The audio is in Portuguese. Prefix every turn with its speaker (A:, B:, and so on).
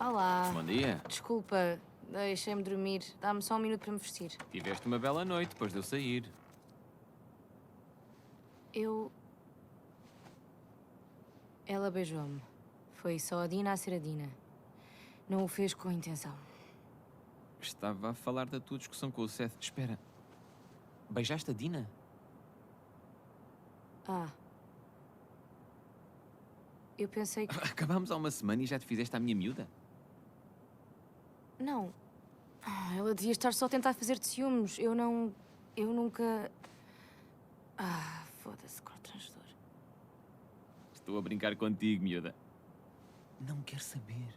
A: Olá.
B: Bom dia.
A: Desculpa, deixei-me dormir. Dá-me só um minuto para me vestir.
B: Tiveste uma bela noite depois de eu sair.
A: Eu. Ela beijou-me. Foi só a Dina a ser a Dina. Não o fez com intenção.
B: Estava a falar da tua discussão com o Seth. Espera. Beijaste a Dina?
A: Ah. Eu pensei que.
B: Acabámos há uma semana e já te fizeste à minha miúda?
A: Não. Ela devia estar só a tentar fazer-te ciúmes. Eu não. Eu nunca. Foda-se, constrangedor.
B: Estou a brincar contigo, miúda. Não quero saber.